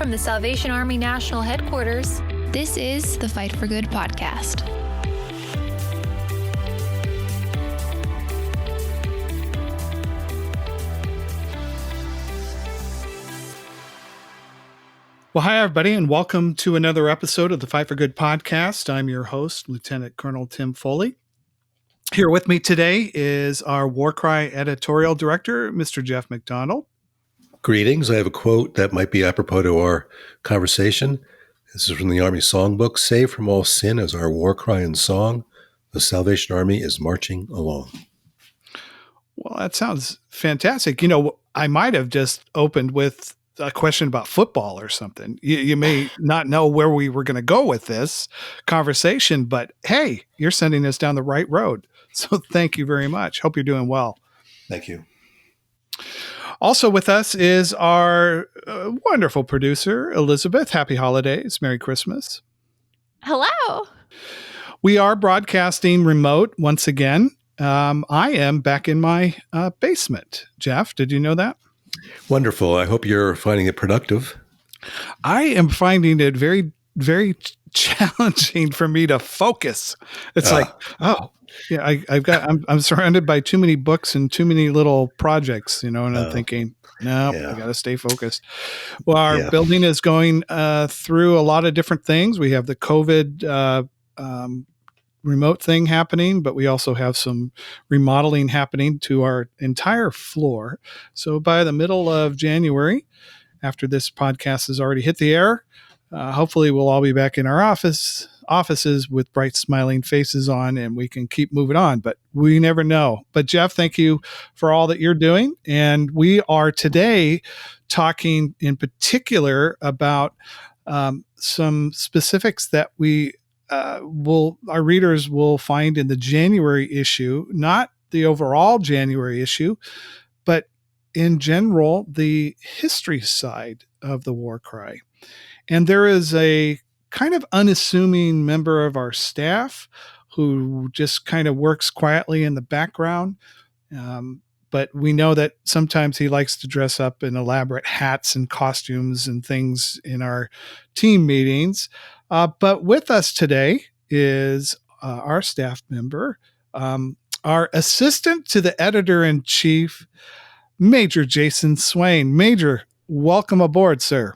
from the Salvation Army National Headquarters, this is the Fight for Good podcast. Well, hi, everybody, and welcome to another episode of the Fight for Good podcast. I'm your host, Lieutenant Colonel Tim Foley. Here with me today is our War Cry editorial director, Mr. Jeff McDonald. Greetings. I have a quote that might be apropos to our conversation. This is from the Army Songbook. Save from all sin as our war cry and song. The Salvation Army is marching along. Well, that sounds fantastic. You know, I might have just opened with a question about football or something. You may not know where we were going to go with this conversation, but hey, you're sending us down the right road. So thank you very much. Hope you're doing well. Thank you. Also with us is our wonderful producer, Elizabeth. Happy holidays. Merry Christmas. Hello. We are broadcasting remote once again. I am back in my basement. Jeff, did you know that? Wonderful. I hope you're finding it productive. I am finding it very, very challenging for me to focus. It's I'm surrounded by too many books and too many little projects, and I'm thinking, I got to stay focused. Well, our building is going through a lot of different things. We have the COVID remote thing happening, but we also have some remodeling happening to our entire floor. So by the middle of January, after this podcast has already hit the air, hopefully we'll all be back in our offices with bright smiling faces on, and we can keep moving on, but we never know. But Jeff, thank you for all that you're doing. And we are today talking in particular about some specifics that our readers will find in the January issue, not the overall January issue, but in general, the history side of the War Cry. And there is a kind of unassuming member of our staff who just kind of works quietly in the background. But we know that sometimes he likes to dress up in elaborate hats and costumes and things in our team meetings. But with us today is our staff member, our assistant to the editor-in-chief, Major Jason Swain. Major, welcome aboard, sir.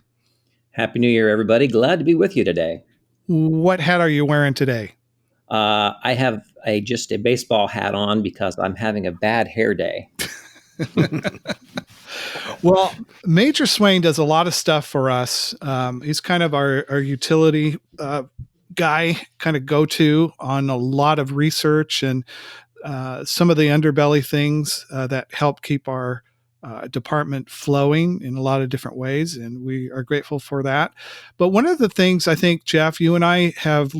Happy New Year, everybody. Glad to be with you today. What hat are you wearing today? I have just a baseball hat on because I'm having a bad hair day. Well, Major Swain does a lot of stuff for us. He's kind of our utility guy, kind of go-to on a lot of research and some of the underbelly things that help keep our department flowing in a lot of different ways, and we are grateful for that. But one of the things I think, Jeff, you and I have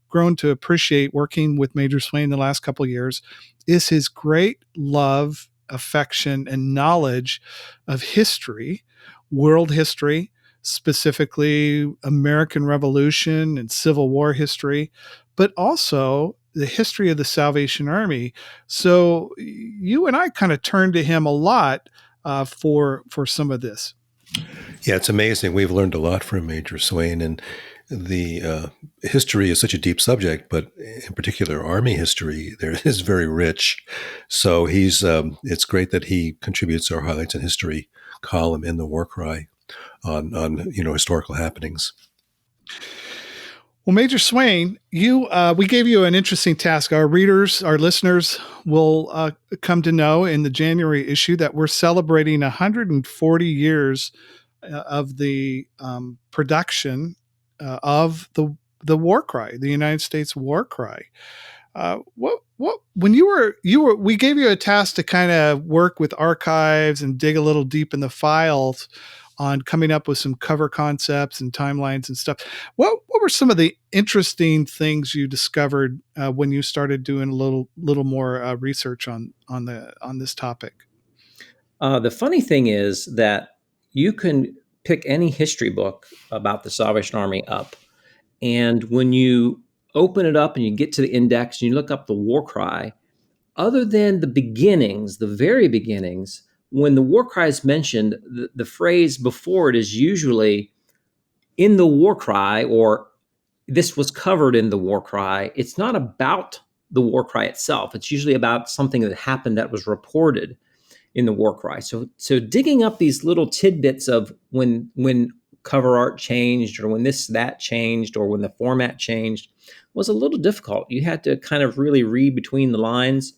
grown to appreciate working with Major Swain the last couple of years is his great love, affection, and knowledge of history, world history, specifically American Revolution and Civil War history, but also the history of the Salvation Army. So you and I kind of turned to him a lot for some of this. Yeah, it's amazing. We've learned a lot from Major Swain, and the history is such a deep subject, but in particular, Army history there is very rich. So it's great that he contributes our Highlights in History column in the War Cry on historical happenings. Well, Major Swain, we gave you an interesting task. Our readers, our listeners will come to know in the January issue that we're celebrating 140 years of the production of the War Cry, the United States War Cry. When we gave you a task to kind of work with archives and dig a little deep in the files on coming up with some cover concepts and timelines and stuff. What were some of the interesting things you discovered when you started doing a little more research on this topic? The funny thing is that you can pick any history book about the Salvation Army up, and when you open it up and you get to the index and you look up the War Cry, other than the beginnings, the very beginnings, when the War Cry is mentioned, the phrase before it is usually in the War Cry, or this was covered in the War Cry, it's not about the War Cry itself. It's usually about something that happened that was reported in the War Cry. So digging up these little tidbits of when cover art changed, or when that changed, or when the format changed, was a little difficult. You had to kind of really read between the lines.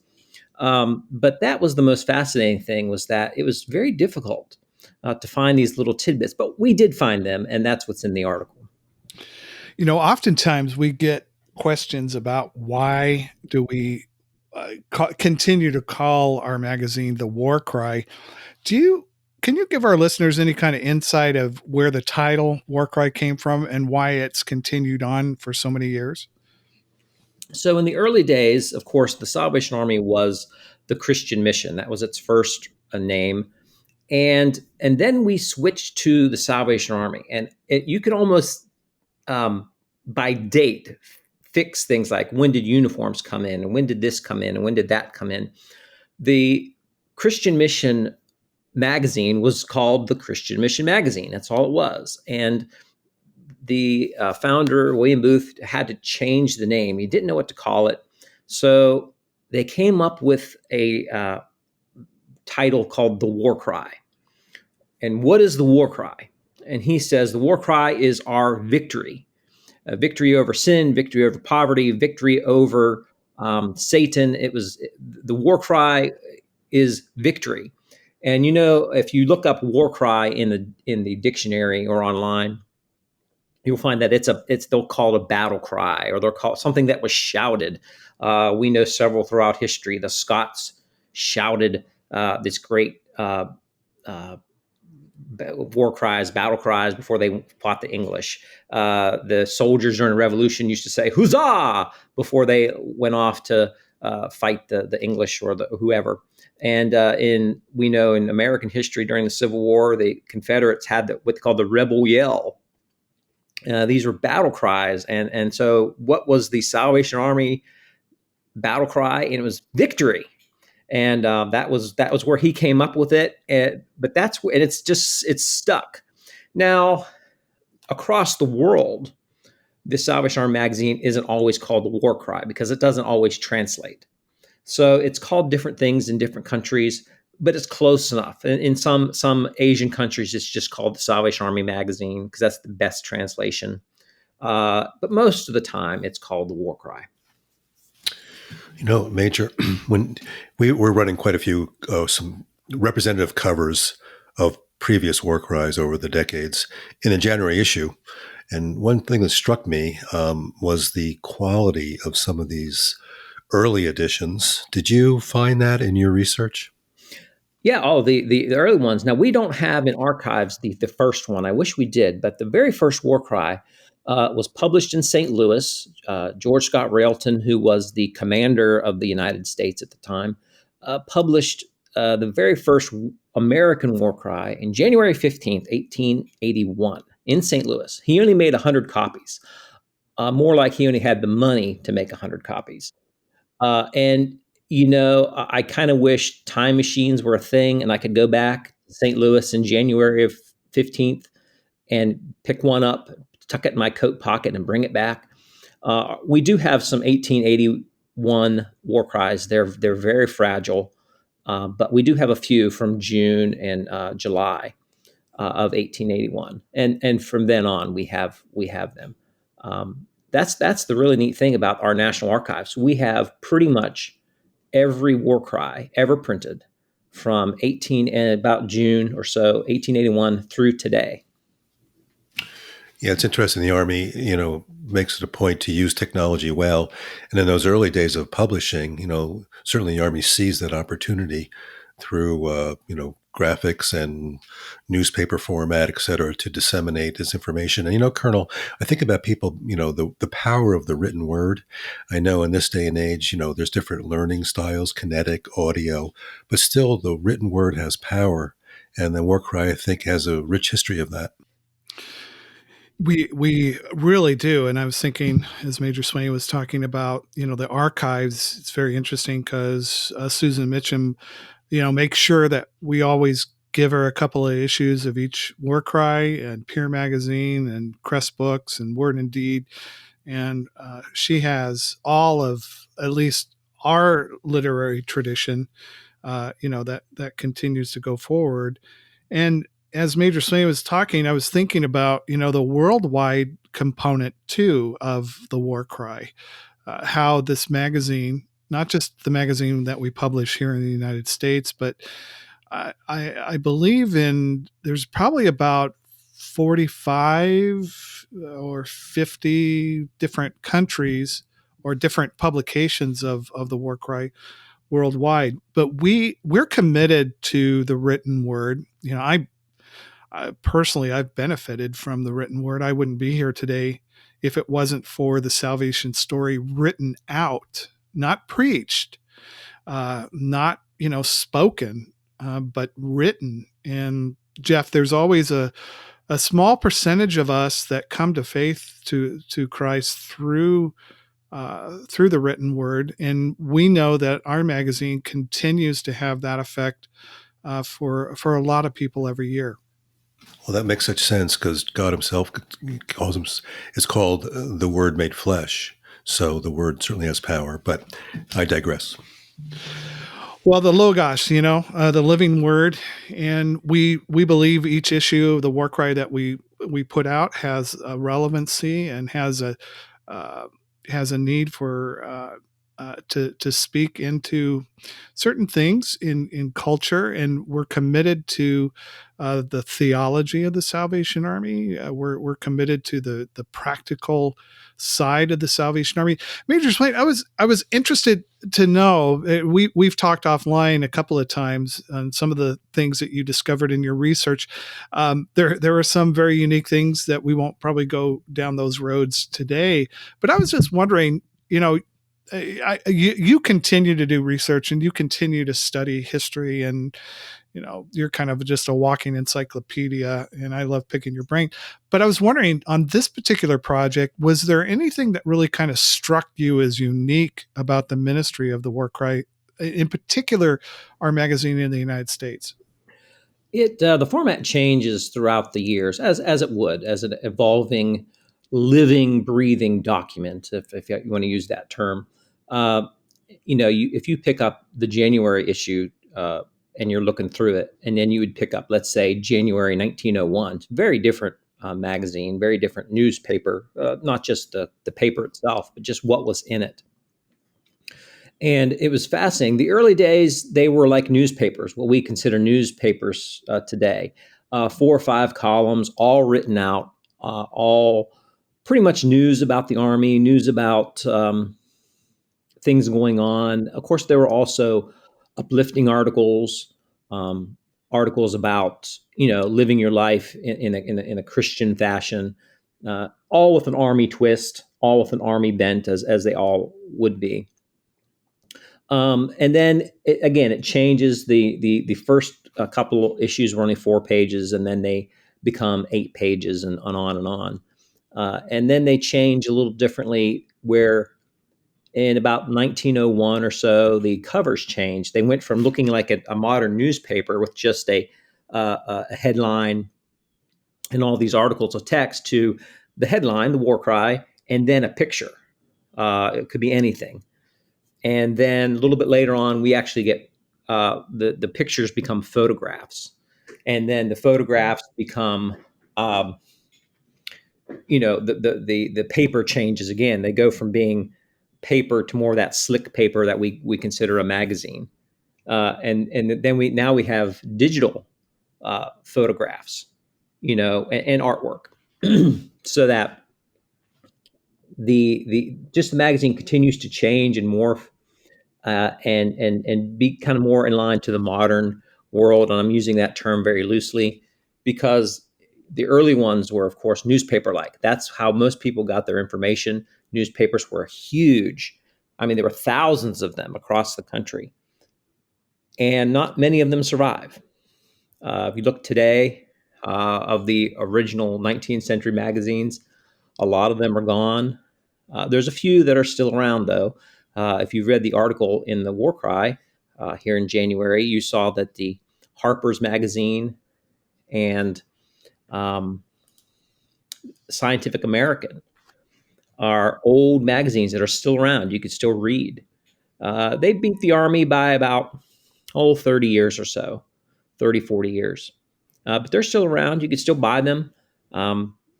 But that was the most fascinating thing, was that it was very difficult to find these little tidbits. But we did find them, and that's what's in the article. Oftentimes we get questions about why do we continue to call our magazine the War Cry. Can you give our listeners any kind of insight of where the title War Cry came from and why it's continued on for so many years? So in the early days, of course, the Salvation Army was the Christian Mission. That was its first name. And then we switched to the Salvation Army. And you could almost, by date, fix things like when did uniforms come in, and when did this come in, and when did that come in. The Christian Mission magazine was called the Christian Mission Magazine. That's all it was. And the founder, William Booth, had to change the name. He didn't know what to call it. So they came up with a title called the War Cry. And what is the War Cry? And he says the War Cry is our victory. Victory over sin, victory over poverty, victory over Satan. The War Cry is victory. And if you look up War Cry in the dictionary or online, you'll find that they'll call it a battle cry, or they'll call it something that was shouted. We know several throughout history. The Scots shouted this great war cries, battle cries before they fought the English. The soldiers during the Revolution used to say "Huzzah" before they went off to fight the English or whoever. And we know in American history during the Civil War, the Confederates had what they called the rebel yell. These were battle cries. And so what was the Salvation Army battle cry? And it was victory. And that was where he came up with it. But it's stuck. Now, across the world, the Salvation Army magazine isn't always called the War Cry because it doesn't always translate. So it's called different things in different countries, but it's close enough. In some Asian countries, it's just called the Salvation Army magazine because that's the best translation. But most of the time, it's called the War Cry. Major, when we're running quite a few some representative covers of previous War Cries over the decades in a January issue, and one thing that struck me was the quality of some of these early editions. Did you find that in your research? Yeah, the early ones. Now, we don't have in archives the first one. I wish we did, but the very first War Cry was published in St. Louis. George Scott Railton, who was the commander of the United States at the time, published the very first American War Cry in January 15th, 1881 in St. Louis. He only made 100 copies, more like he only had the money to make 100 copies. I kind of wish time machines were a thing and I could go back to St. Louis in January of 15th and pick one up, tuck it in my coat pocket and bring it back. We do have some 1881 War Cries. They're very fragile, but we do have a few from June and July of 1881. And from then on, we have them. That's the really neat thing about our National Archives. We have pretty much every War Cry ever printed from about June or so, 1881 through today. Yeah, it's interesting. The Army, makes it a point to use technology well. And in those early days of publishing, certainly the Army sees that opportunity through, graphics and newspaper format, et cetera, to disseminate this information. And, Colonel, I think about people, the power of the written word. I know in this day and age, there's different learning styles, kinetic, audio, but still the written word has power. And the War Cry, I think, has a rich history of that. We really do. And I was thinking, as Major Swain was talking about, the archives, it's very interesting because Susan Mitchum, make sure that we always give her a couple of issues of each War Cry and Peer Magazine and Crest Books and Word and Deed. And she has all of at least our literary tradition, that continues to go forward. And as Major Swain was talking, I was thinking about, the worldwide component too of the War Cry, how this magazine, not just the magazine that we publish here in the United States, but I believe there's probably about 45 or 50 different countries or different publications of the War Cry worldwide. But we're committed to the written word. I personally, I've benefited from the written word. I wouldn't be here today if it wasn't for the salvation story written out, not preached, not, spoken, but written. And Jeff, there's always a small percentage of us that come to faith to Christ through the written word. And we know that our magazine continues to have that effect for a lot of people every year. Well, that makes such sense because God himself is called the Word made flesh. So the Word certainly has power, but I digress. Well, the Logos, the living word. And we believe each issue of the War Cry that we put out has a relevancy and has a need for to speak into certain things in culture, and we're committed to the theology of the Salvation Army. We're committed to the practical side of the Salvation Army. Major Swain, I was interested to know. We've talked offline a couple of times on some of the things that you discovered in your research. There are some very unique things that we won't probably go down those roads today. But I was just wondering, you continue to do research and you continue to study history, and you're kind of just a walking encyclopedia, and I love picking your brain. But I was wondering, on this particular project, was there anything that really kind of struck you as unique about the ministry of the War Cry, in particular our magazine in the United States? The format changes throughout the years, as it would, as an evolving, living, breathing document, if you want to use that term. If you pick up the January issue and you're looking through it, and then you would pick up, let's say, January 1901, it's a very different magazine, very different newspaper, not just the paper itself, but just what was in it. And it was fascinating. The early days, they were like newspapers, what we consider newspapers today. 4 or 5 columns, all written out, all pretty much news about the Army, news about things going on. Of course, there were also uplifting articles, articles about living your life in a Christian fashion, all with an Army twist, all with an Army bent, as they all would be. And then it changes. The first couple issues were only 4 pages, and then they become 8 pages, and on and on. And then they change a little differently, where in about 1901 or so, the covers changed. They went from looking like a modern newspaper with just a headline and all these articles of text, to the headline, the War Cry, and then a picture. It could be anything. And then a little bit later on, we actually get the pictures become photographs, and then the photographs become, the paper changes again. They go from being paper to more of that slick paper that we consider a magazine, and then we have digital photographs, and artwork, so that the magazine continues to change and morph. And be kind of more in line to the modern world. And I'm using that term very loosely because the early ones were, of course, newspaper-like. That's how most people got their information. Newspapers were huge. I mean, there were thousands of them across the country, and not many of them survive. If you look today, of the original 19th century magazines, a lot of them are gone. There's a few that are still around, though. If you read the article in the War Cry here in January, you saw that the Harper's Magazine and Scientific American are old magazines that are still around. You could still read. They beat the Army by about 30 years or so, 30, 40 years. But they're still around. You can still buy them.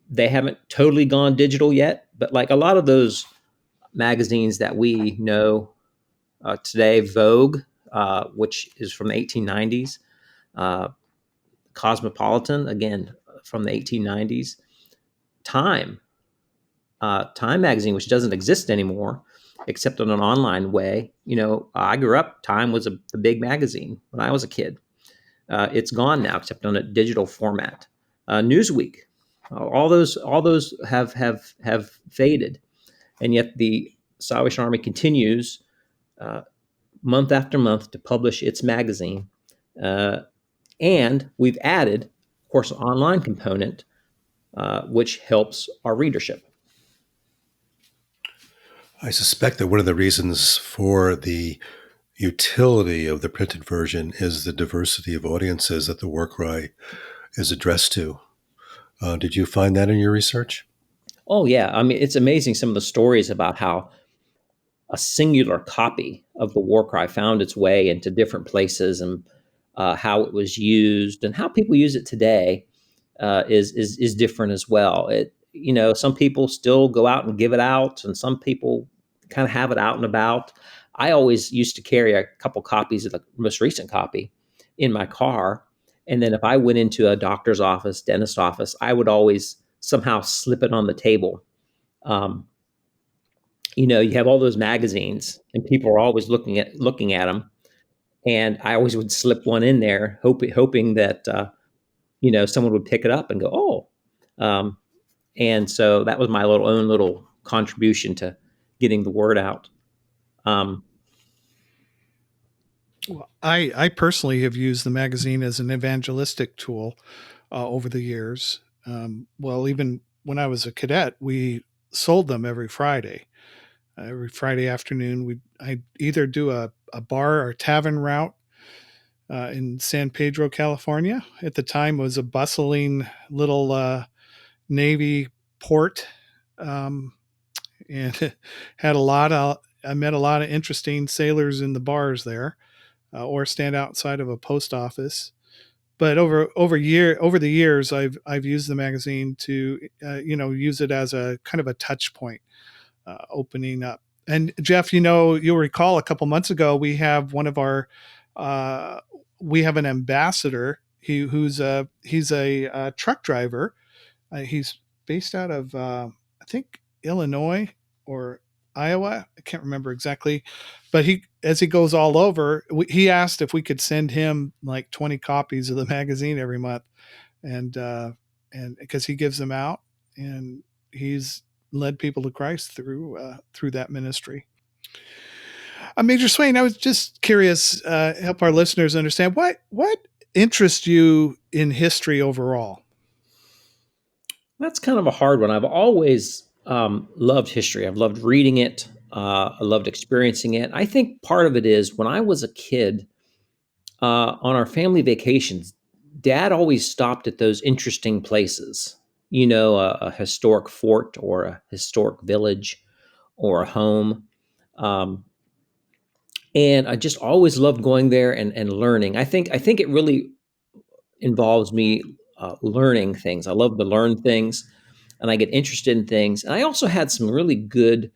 They haven't totally gone digital yet, but like a lot of those magazines that we know today, Vogue, which is from the 1890s, Cosmopolitan, again, from the 1890s, Time, Time magazine, which doesn't exist anymore, except in an online way. I grew up, Time was the big magazine when I was a kid. It's gone now, except on a digital format. Newsweek, all those have faded, and yet the Salvation Army continues month after month to publish its magazine, and we've added, of course, an online component, which helps our readership. I suspect that one of the reasons for the utility of the printed version is the diversity of audiences that the War Cry is addressed to. Did you find that in your research? Oh, yeah. I mean, it's amazing some of the stories about how a singular copy of the War Cry found its way into different places, and how it was used and how people use it today is different as well. Some people still go out and give it out, and some people kind of have it out and about. I always used to carry a couple copies of the most recent copy in my car. And then if I went into a doctor's office, dentist office, I would always somehow slip it on the table. You have all those magazines and people are always looking at them. And I always would slip one in there, hoping that, someone would pick it up and go, oh. And so that was my own little contribution to getting the word out. Well, I personally have used the magazine as an evangelistic tool over the years. Even when I was a cadet, we sold them every Friday. Every Friday afternoon, I'd either do a bar or tavern route in San Pedro, California. At the time, it was a bustling little Navy port, and had I met a lot of interesting sailors in the bars there, or stand outside of a post office. But over the years, I've used the magazine to use it as a kind of a touch point, opening up. And Jeff, you'll recall a couple months ago, we have one of our we have an ambassador. He's a truck driver. He's based out of I think Illinois or Iowa. I can't remember exactly, but as he goes all over, he asked if we could send him like 20 copies of the magazine every month, and because he gives them out, and he's led people to Christ through that ministry. Major Swain, I was just curious, help our listeners understand what interests you in history overall. That's kind of a hard one. I've always loved history. I've loved reading it. I loved experiencing it. I think part of it is when I was a kid, on our family vacations, Dad always stopped at those interesting places. A historic fort or a historic village or a home. And I just always loved going there and learning. I think it really involves me learning things. I love to learn things, and I get interested in things. And I also had some really good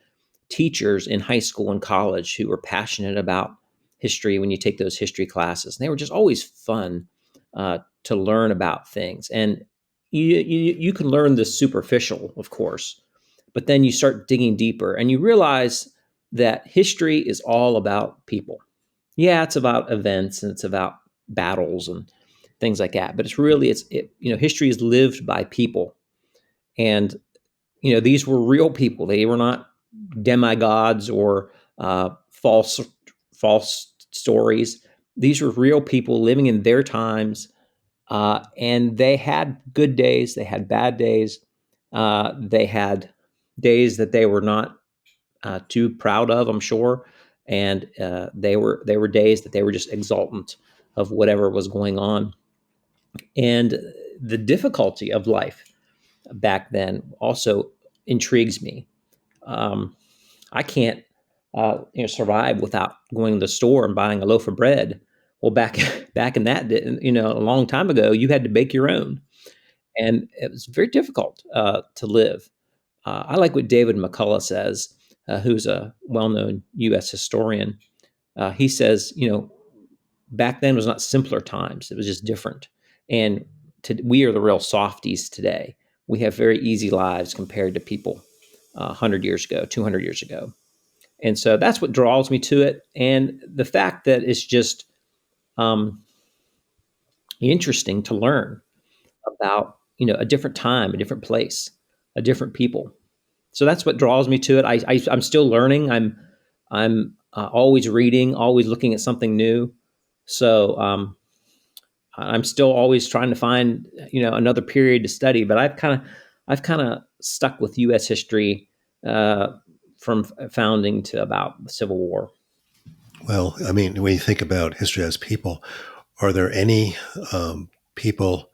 teachers in high school and college who were passionate about history when you take those history classes. And they were just always fun to learn about things. And you can learn the superficial, of course, but then you start digging deeper and you realize that history is all about people. Yeah, it's about events and it's about battles and things like that. But history is lived by people. And, these were real people. They were not demigods or false stories. These were real people living in their times. And they had good days. They had bad days. They had days that they were not too proud of, I'm sure. And they were days that they were just exultant whatever was going on. And the difficulty of life back then also intrigues me. I can't survive without going to the store and buying a loaf of bread. Well, back in that, a long time ago, you had to bake your own, and it was very difficult to live. I like what David McCullough says, who's a well-known U.S. historian. He says, back then was not simpler times; it was just different. And we are the real softies today. We have very easy lives compared to people 100 years ago, 200 years ago. And so that's what draws me to it. And the fact that it's just interesting to learn about, a different time, a different place, a different people. So that's what draws me to it. I'm still learning. I'm always reading, always looking at something new. So I'm still always trying to find, another period to study. But I've kind of stuck with U.S. history from founding to about the Civil War. Well, I mean, when you think about history as people, are there any people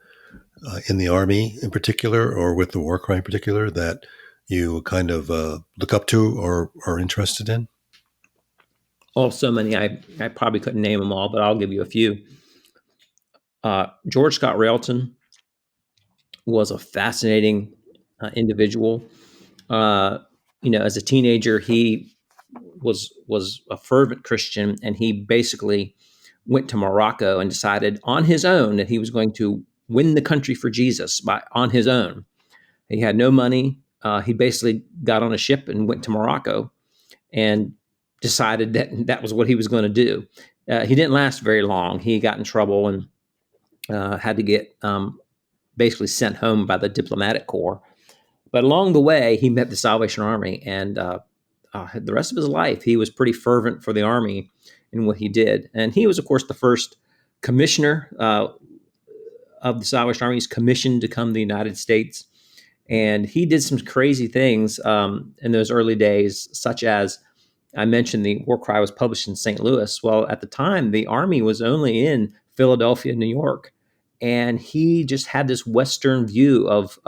in the Army in particular, or with the war cry in particular, that you kind of look up to or are interested in? Oh, so many. I probably couldn't name them all, but I'll give you a few. George Scott Railton was a fascinating individual. As a teenager, he was a fervent Christian, and he basically went to Morocco and decided on his own that he was going to win the country for Jesus on his own. He had no money. He basically got on a ship and went to Morocco and decided that was what he was going to do. He didn't last very long. He got in trouble and had to get basically sent home by the diplomatic corps. But along the way, he met the Salvation Army, and the rest of his life, he was pretty fervent for the Army in what he did. And he was, of course, the first commissioner of the Salvation Army. He's commissioned to come to the United States. And he did some crazy things in those early days, such as I mentioned the War Cry was published in St. Louis. Well, at the time, the Army was only in Philadelphia, New York. And he just had this Western view of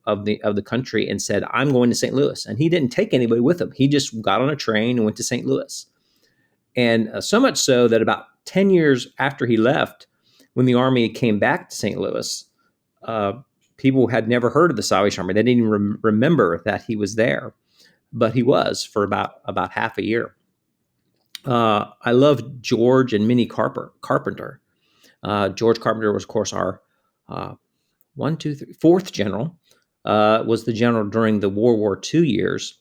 the country and said, "I'm going to St. Louis." And he didn't take anybody with him. He just got on a train and went to St. Louis. And so much so that about 10 years after he left, when the Army came back to St. Louis, people had never heard of the Salvation Army. They didn't even remember that he was there, but he was for about half a year. I love George and Minnie Carpenter. George Carpenter was, of course, our fourth general, was the general during the World War II years.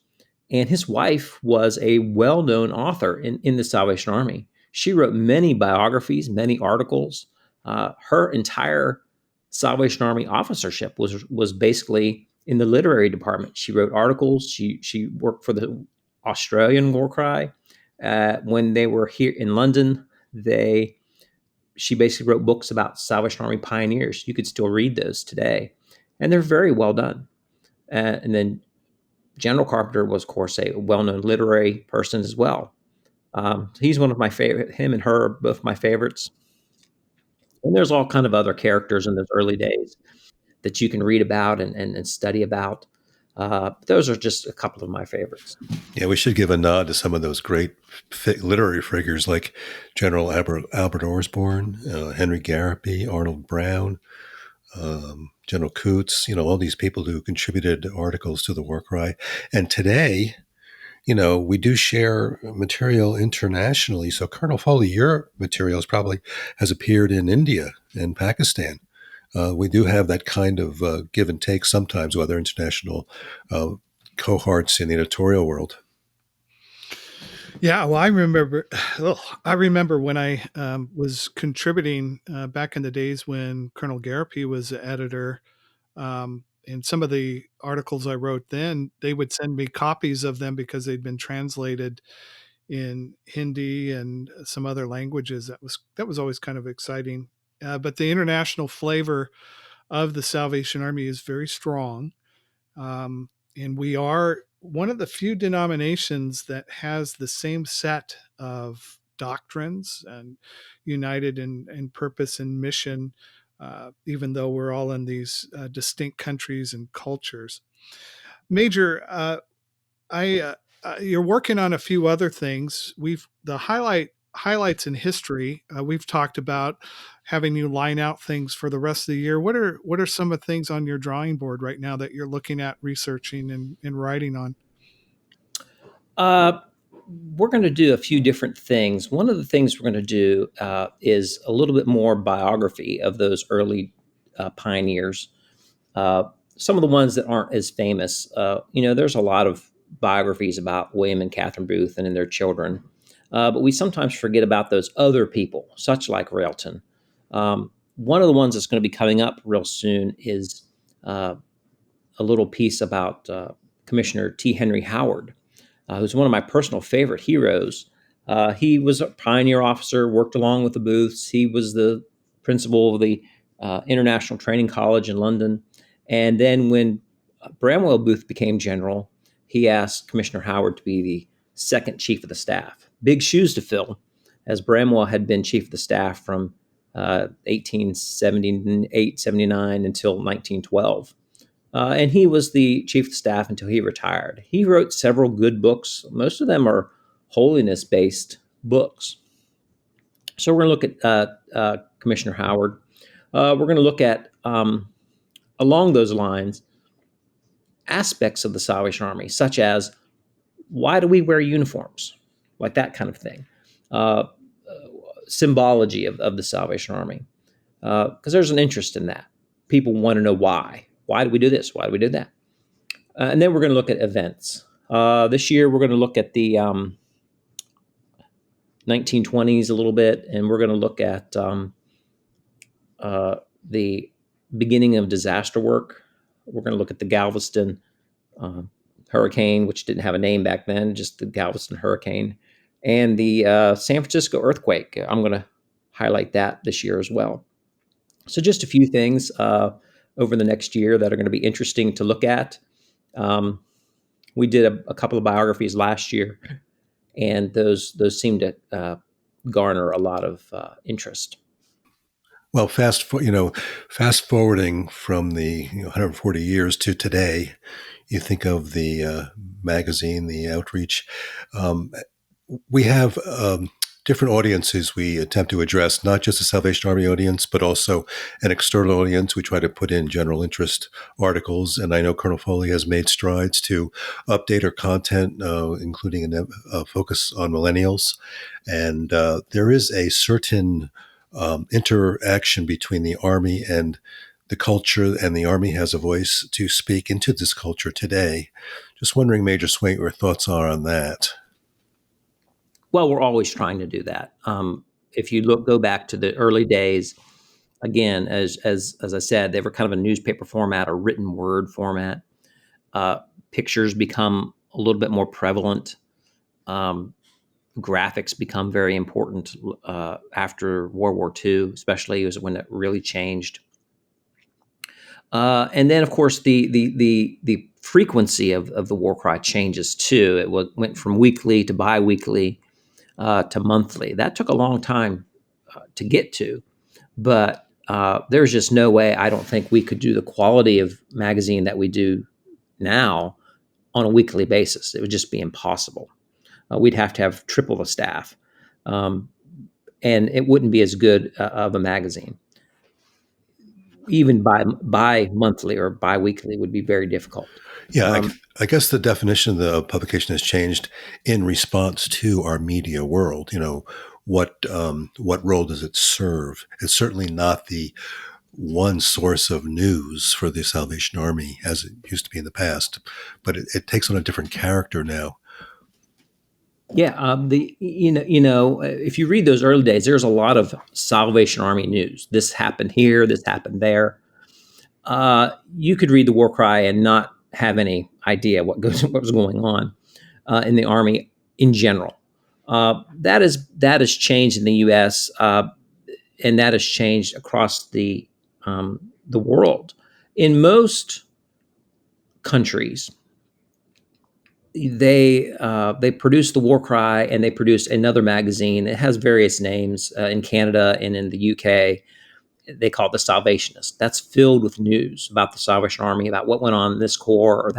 And his wife was a well-known author in the Salvation Army. She wrote many biographies, many articles. Her entire Salvation Army officership was basically in the literary department. She wrote articles. She worked for the Australian War Cry. When they were here in London, she basically wrote books about Salvation Army pioneers. You could still read those today, and they're very well done. And then General Carpenter was, of course, a well-known literary person as well. He's one of my favorite. Him and her are both my favorites. And there's all kind of other characters in those early days that you can read about and study about. Those are just a couple of my favorites. Yeah, we should give a nod to some of those great literary figures like General Albert Osborne, Henry Garapi, Arnold Brown, General Coots, all these people who contributed articles to the War Cry. And today, we do share material internationally. So Colonel Foley, your materials probably has appeared in India and Pakistan. We do have that kind of give and take sometimes with other international cohorts in the editorial world. Yeah, well, I remember when I was contributing back in the days when Colonel Garapi was the editor. And some of the articles I wrote then, they would send me copies of them because they'd been translated in Hindi and some other languages. That was always kind of exciting. But the international flavor of the Salvation Army is very strong. And we are one of the few denominations that has the same set of doctrines and united in purpose and mission, even though we're all in these distinct countries and cultures. Major, you're working on a few other things. The highlights in history. We've talked about having you line out things for the rest of the year. What are some of the things on your drawing board right now that you're looking at, researching, and writing on? We're going to do a few different things. One of the things we're going to do is a little bit more biography of those early pioneers. Some of the ones that aren't as famous, there's a lot of biographies about William and Catherine Booth and their children, but we sometimes forget about those other people, such like Railton. One of the ones that's going to be coming up real soon is a little piece about Commissioner T. Henry Howard, who's one of my personal favorite heroes. He was a pioneer officer, worked along with the Booths. He was the principal of the International Training College in London. And then when Bramwell Booth became general, he asked Commissioner Howard to be the second chief of the staff. Big shoes to fill, as Bramwell had been chief of the staff from 1878, 79 until 1912. And he was the chief of staff until he retired. He wrote several good books. Most of them are holiness-based books. So we're going to look at Commissioner Howard. We're going to look at, along those lines, aspects of the Salvation Army, such as why do we wear uniforms, like that kind of thing. Symbology of the Salvation Army, because there's an interest in that. People want to know why. Why do we do this? Why do we do that? And then we're going to look at events. This year, we're going to look at the 1920s a little bit, and we're going to look at the beginning of disaster work. We're going to look at the Galveston hurricane, which didn't have a name back then, just the Galveston hurricane, and the San Francisco earthquake. I'm going to highlight that this year as well. So just a few things over the next year that are going to be interesting to look at. We did a couple of biographies last year, and those seem to garner a lot of interest. Well, fast forwarding from the 140 years to today, you think of the magazine, the outreach. We have different audiences we attempt to address, not just the Salvation Army audience, but also an external audience. We try to put in general interest articles, and I know Colonel Foley has made strides to update our content, including a focus on millennials. And there is a certain interaction between the Army and the culture, and the Army has a voice to speak into this culture today. Just wondering, Major Swain, what your thoughts are on that. Well, we're always trying to do that. If you go back to the early days, again, as I said, they were kind of a newspaper format, a written word format. Pictures become a little bit more prevalent. Graphics become very important after World War II, especially was when it really changed. And then, of course, the frequency of the War Cry changes too. It went from weekly to bi-weekly to monthly. That took a long time to get to, but there's just no way, I don't think, we could do the quality of magazine that we do now on a weekly basis. It would just be impossible. We'd have to have triple the staff, and it wouldn't be as good of a magazine. Even by monthly or bi-weekly would be very difficult. Yeah, I guess the definition of the publication has changed in response to our media world. What role does it serve? It's certainly not the one source of news for the Salvation Army as it used to be in the past, but it takes on a different character now. Yeah, if you read those early days, there's a lot of Salvation Army news. This happened here, this happened there. You could read the War Cry and not have any idea what was going on in the Army in general. That has changed in the U.S. And that has changed across the world. In most countries, they produced the War Cry, and they produced another magazine. It has various names in Canada and in the UK. They call it The Salvationist. That's filled with news about the Salvation Army, about what went on in this corps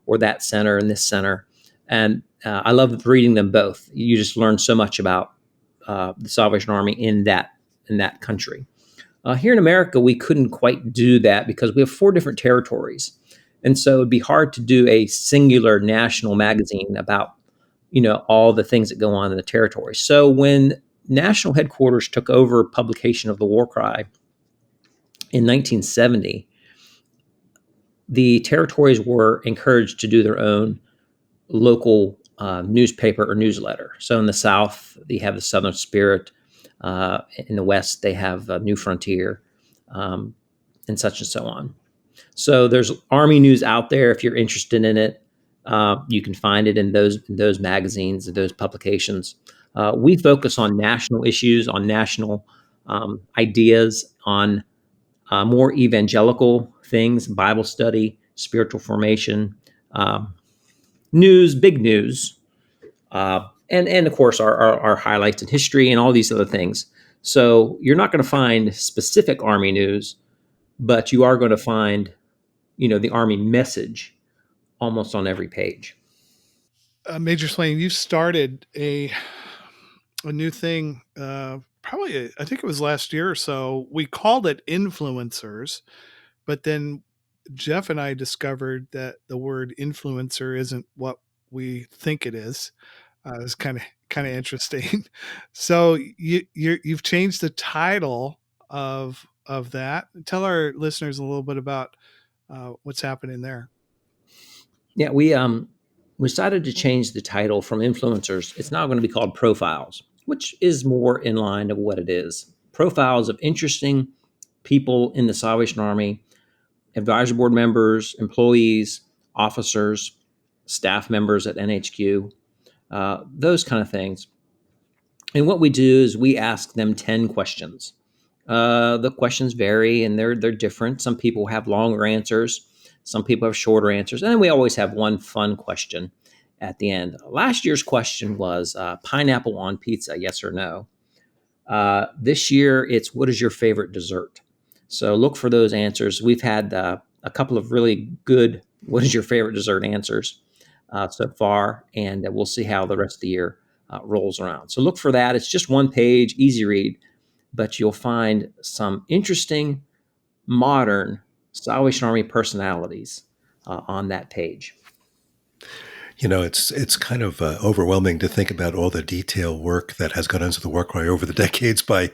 or that center and this center. And I love reading them both. You just learn so much about the Salvation Army in that country. Here in America, we couldn't quite do that because we have 4 different territories. And so it'd be hard to do a singular national magazine about, all the things that go on in the territory. So when national headquarters took over publication of the War Cry in 1970, the territories were encouraged to do their own local newspaper or newsletter. So in the South, they have the Southern Spirit. In the West, they have New Frontier, and such and so on. So there's Army news out there. If you're interested in it, you can find it in those magazines, those publications. We focus on national issues, on national ideas, on more evangelical things, Bible study, spiritual formation, news, big news, and of course our highlights in history and all these other things. So you're not going to find specific Army news, but you are going to find, the Army message almost on every page. Major Swain, you started a new thing, probably, I think it was last year or so. We called it influencers, but then Jeff and I discovered that the word influencer isn't what we think it is. It's kind of interesting. So you've changed the title of that. Tell our listeners a little bit about what's happening there. Yeah, we decided to change the title from influencers. It's now going to be called Profiles, which is more in line of what it is. Profiles of interesting people in the Salvation Army, advisory board members, employees, officers, staff members at NHQ, those kind of things. And what we do is we ask them 10 questions. The questions vary and they're different. Some people have longer answers. Some people have shorter answers. And then we always have one fun question at the end. Last year's question was pineapple on pizza, yes or no? This year, it's what is your favorite dessert? So look for those answers. We've had a couple of really good what is your favorite dessert answers so far, and we'll see how the rest of the year rolls around. So look for that. It's just one page, easy read, but you'll find some interesting, modern Salvation Army personalities on that page. It's kind of overwhelming to think about all the detail work that has gone into the War Cry over the decades by,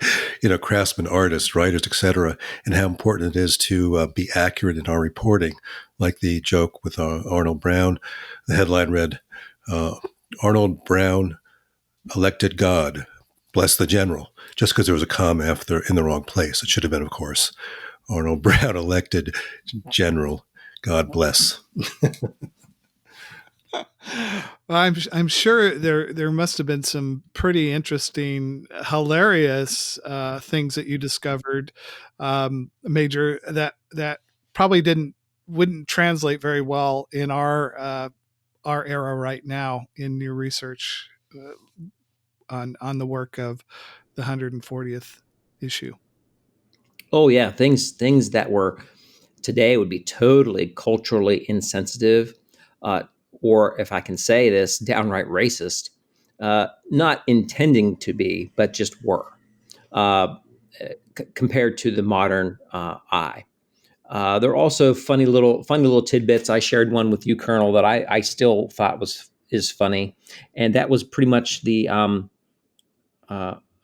craftsmen, artists, writers, etc., and how important it is to be accurate in our reporting. Like the joke with Arnold Brown, the headline read, Arnold Brown elected God, bless the general, just because there was a comma in the wrong place. It should have been, of course, Arnold Brown elected general, God bless. I'm sure there must have been some pretty interesting, hilarious things that you discovered, Major, that probably wouldn't translate very well in our era right now in your research on the work of the 140th issue. Oh yeah, things that were today would be totally culturally insensitive. Or if I can say this, downright racist, not intending to be, but just were, compared to the modern eye. There are also funny little tidbits. I shared one with you, Colonel, that I still thought is funny, and that was pretty much a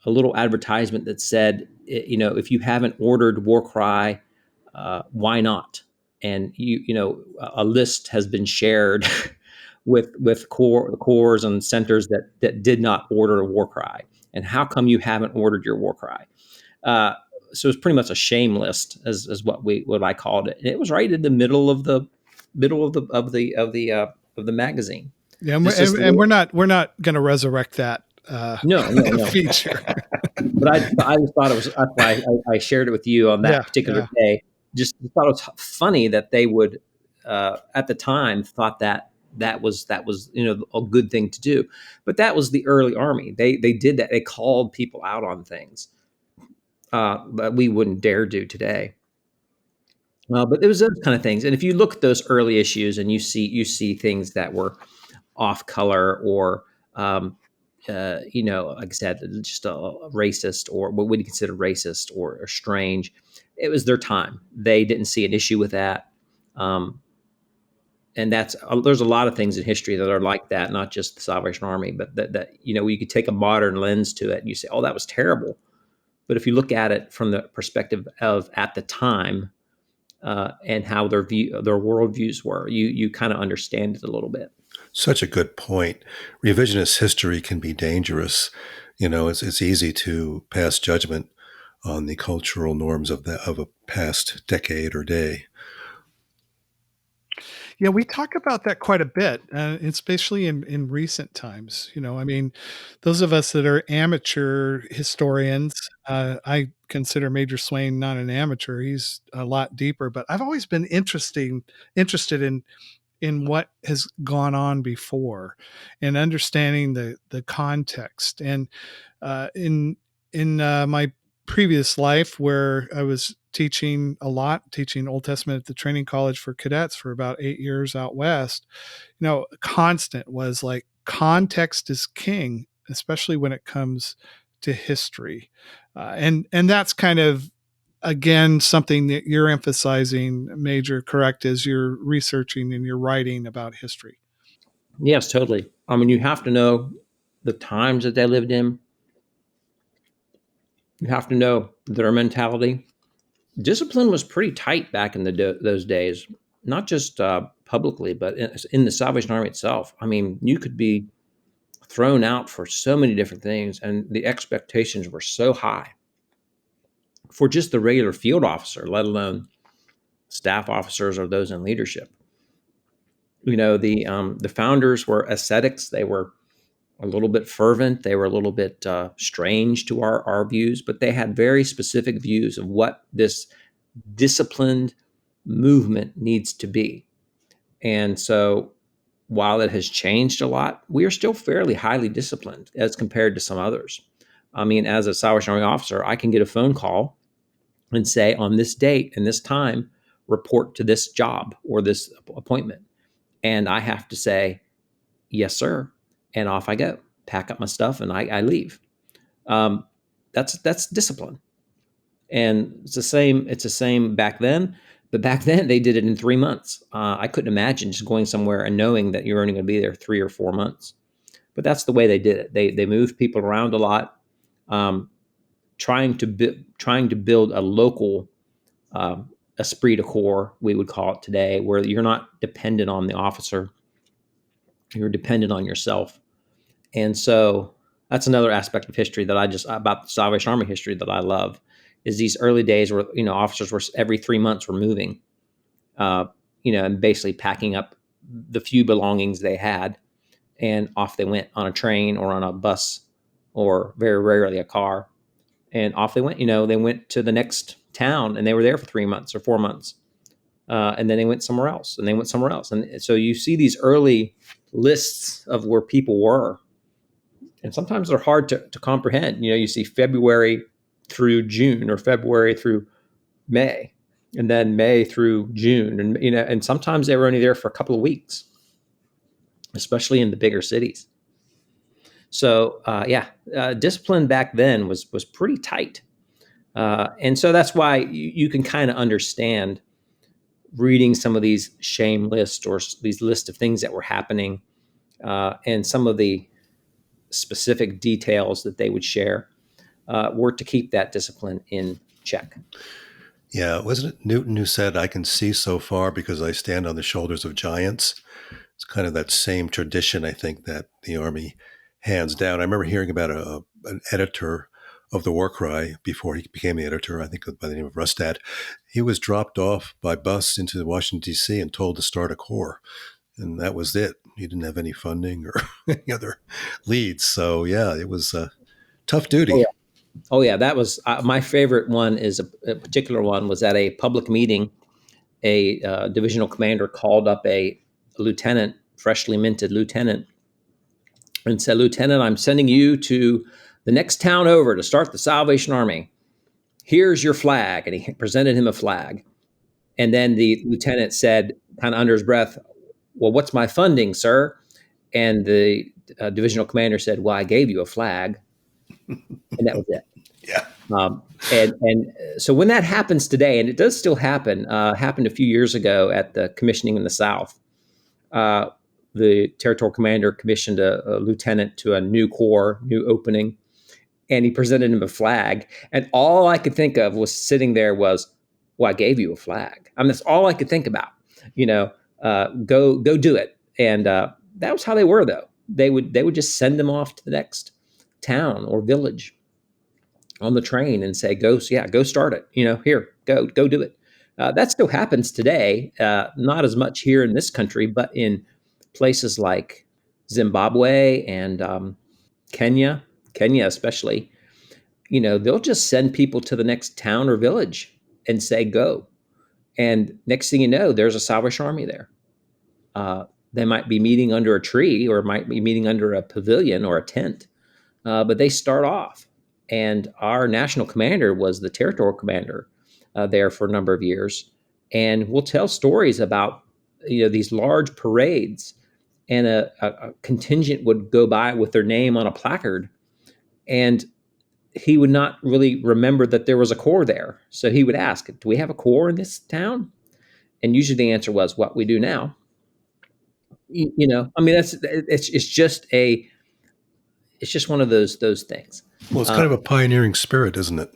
little advertisement that said, if you haven't ordered War Cry, why not? And a list has been shared with corps and centers that did not order a War Cry. And how come you haven't ordered your War Cry? So it's pretty much a shame list, as what I called it. And it was right in the middle of the magazine. Yeah, and we're not going to resurrect that. No. feature. But I just thought it was. That's why I shared it with you on that particular day. Just thought it was funny that they would, at the time, thought that that was a good thing to do. But that was the early Army. They did that. They called people out on things that we wouldn't dare do today. But there was those kind of things. And if you look at those early issues and you see things that were off color or like I said, just a racist or what we'd consider racist or strange, it was their time. They didn't see an issue with that. And there's a lot of things in history that are like that, not just the Salvation Army, but that you could take a modern lens to it and you say, oh, that was terrible. But if you look at it from the perspective of at the time and how their worldviews were, you kind of understand it a little bit. Such a good point. Revisionist history can be dangerous. It's easy to pass judgment on the cultural norms of a past decade or day. Yeah, we talk about that quite a bit, especially in recent times. Those of us that are amateur historians, I consider Major Swain not an amateur. He's a lot deeper, but I've always been interested in what has gone on before and understanding the context. And in my previous life, where I was teaching Old Testament at the training college for cadets for about 8 years out west, constant was like context is king, especially when it comes to history. And that's kind of, again, something that you're emphasizing, Major, correct, as you're researching and you're writing about history. Yes, totally. I mean, you have to know the times that they lived in. You have to know their mentality. Discipline was pretty tight back in those days, not just publicly, but in the Salvation Army itself. I mean, you could be thrown out for so many different things, and the expectations were so high for just the regular field officer, let alone staff officers or those in leadership. The founders were ascetics. They were a little bit fervent. They were a little bit strange to our views, but they had very specific views of what this disciplined movement needs to be. And so while it has changed a lot, we are still fairly highly disciplined as compared to some others. I mean, as a Salvation Army officer, I can get a phone call and say, on this date and this time, report to this job or this appointment. And I have to say, yes, sir. And off I go, pack up my stuff, and I leave. That's discipline. And it's the same back then, but back then they did it in 3 months. I couldn't imagine just going somewhere and knowing that you're only going to be there 3 or 4 months. But that's the way they did it. They moved people around a lot, trying to build a local esprit de corps, we would call it today, where you're not dependent on the officer, you're dependent on yourself. And so that's another aspect of history that about the Salvation Army history that I love, is these early days where, officers were every 3 months were moving, and basically packing up the few belongings they had, and off they went on a train or on a bus, or very rarely a car. And off they went. They went to the next town, and they were there for 3 months or 4 months. And then they went somewhere else, and they went somewhere else. And so you see these early lists of where people were. And sometimes they're hard to comprehend. You see February through June, or February through May, and then May through June. And, and sometimes they were only there for a couple of weeks, especially in the bigger cities. So, discipline back then was pretty tight. And so that's why you can kind of understand reading some of these shame lists or these lists of things that were happening, and some of the specific details that they would share were to keep that discipline in check. Yeah, wasn't it Newton who said, "I can see so far because I stand on the shoulders of giants"? It's kind of that same tradition, I think, that the Army hands down. I remember hearing about an editor of the War Cry before he became the editor, I think by the name of Rustad. He was dropped off by bus into Washington, D.C. and told to start a corps. And that was it. He didn't have any funding or any other leads. So, yeah, it was a tough duty. Oh, yeah. That was my favorite one. Is a particular one was at a public meeting. A divisional commander called up a lieutenant freshly minted lieutenant, and said, "Lieutenant, I'm sending you to the next town over to start the Salvation Army. Here's your flag." And he presented him a flag. And then the lieutenant said, kind of under his breath, "Well, what's my funding, sir?" And the divisional commander said, "Well, I gave you a flag." And that was it. Yeah. And so when that happens today, and it does still happen, happened a few years ago at the commissioning in the South, the territorial commander commissioned a lieutenant to a new corps, new opening, and he presented him a flag. And all I could think of was sitting there was, "Well, I gave you a flag." I mean, that's all I could think about. Go do it. And that was how they were, though. They would just send them off to the next town or village on the train and say, go start it. Here, go do it. That still happens today. Not as much here in this country, but in places like Zimbabwe and Kenya especially, they'll just send people to the next town or village and say, go. And next thing you know, there's a Salvation Army there. They might be meeting under a tree or might be meeting under a pavilion or a tent, but they start off. And our national commander was the territorial commander there for a number of years. And we'll tell stories about, these large parades, and a contingent would go by with their name on a placard, and he would not really remember that there was a corps there. So he would ask, "Do we have a corps in this town?" And usually the answer was, "What we do now." I mean, it's just one of those things. Well, it's kind of a pioneering spirit, isn't it?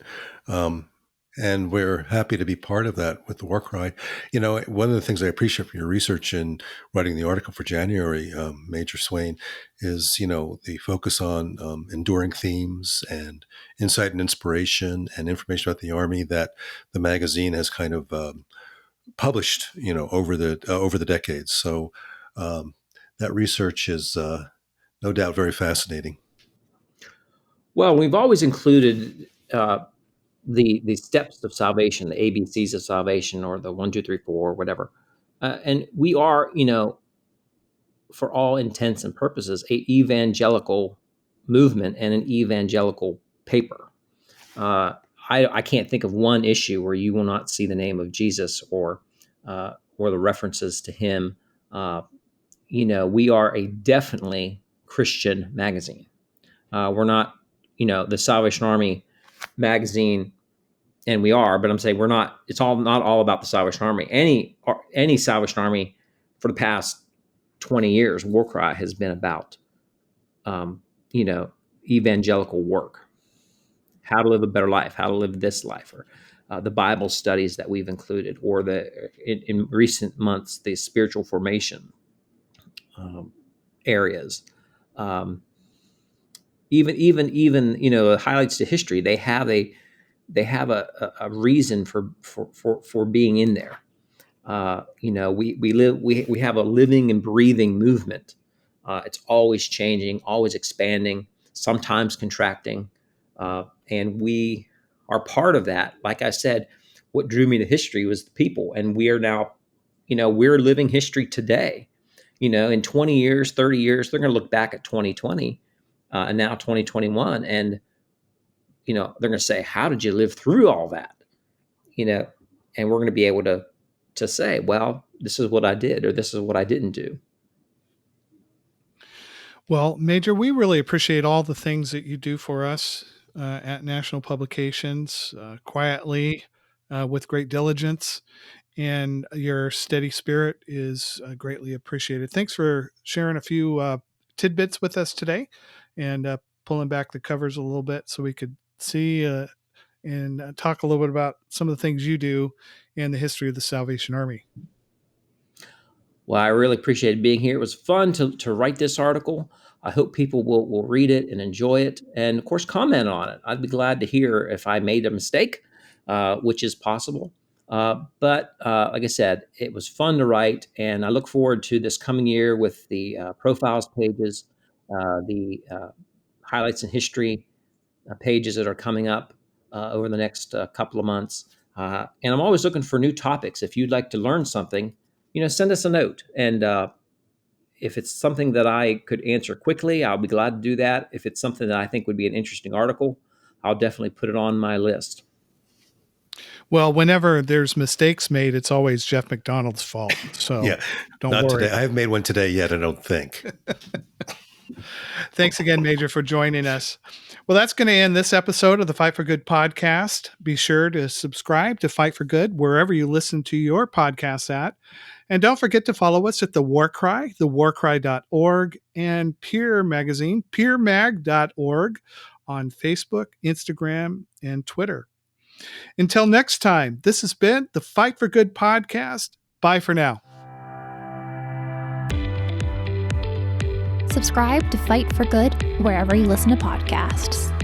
And we're happy to be part of that with the War Cry. One of the things I appreciate from your research in writing the article for January, Major Swain, is, the focus on enduring themes and insight and inspiration and information about the Army that the magazine has kind of published, over the decades. So that research is no doubt very fascinating. Well, we've always included the steps of salvation, the ABCs of salvation, or the 1, 2, 3, 4, whatever. And we are, for all intents and purposes, a evangelical movement and an evangelical paper. I can't think of one issue where you will not see the name of Jesus or the references to him. We are a definitely Christian magazine. We're not, the Salvation Army magazine, and we are, but I'm saying we're not. It's not all about the Salvation Army. Any Salvation Army for the past 20 years, War Cry has been about, evangelical work, how to live a better life, how to live this life, or the Bible studies that we've included, or in recent months, the spiritual formation areas. Even highlights to history. They have a reason for being in there. We have a living and breathing movement. It's always changing, always expanding, sometimes contracting, and we are part of that. Like I said, what drew me to history was the people, and we are now, we're living history today. In 20 years, 30 years, they're going to look back at 2020. And now 2021, and they're going to say, "How did you live through all that?" And we're going to be able to say, "Well, this is what I did," or "This is what I didn't do." Well, Major, we really appreciate all the things that you do for us at National Publications, quietly, with great diligence, and your steady spirit is greatly appreciated. Thanks for sharing a few tidbits with us today, and pulling back the covers a little bit so we could see and talk a little bit about some of the things you do and the history of the Salvation Army. Well, I really appreciated being here. It was fun to write this article. I hope people will read it and enjoy it, and of course, comment on it. I'd be glad to hear if I made a mistake, which is possible. But like I said, it was fun to write, and I look forward to this coming year with the profiles pages, the highlights in history pages that are coming up over the next couple of months. And I'm always looking for new topics. If you'd like to learn something, send us a note, and if it's something that I could answer quickly, I'll be glad to do that. If it's something that I think would be an interesting article, I'll definitely put it on my list. Well, whenever there's mistakes made, it's always Jeff McDonald's fault. So don't not worry. Today. I haven't made one today yet, I don't think. Thanks again, Major, for joining us. Well, that's going to end this episode of the Fight for Good podcast. Be sure to subscribe to Fight for Good wherever you listen to your podcasts at. And don't forget to follow us at the War Cry, thewarcry.org, and Peer Magazine, peermag.org on Facebook, Instagram, and Twitter. Until next time, this has been the Fight for Good podcast. Bye for now. Subscribe to Fight for Good wherever you listen to podcasts.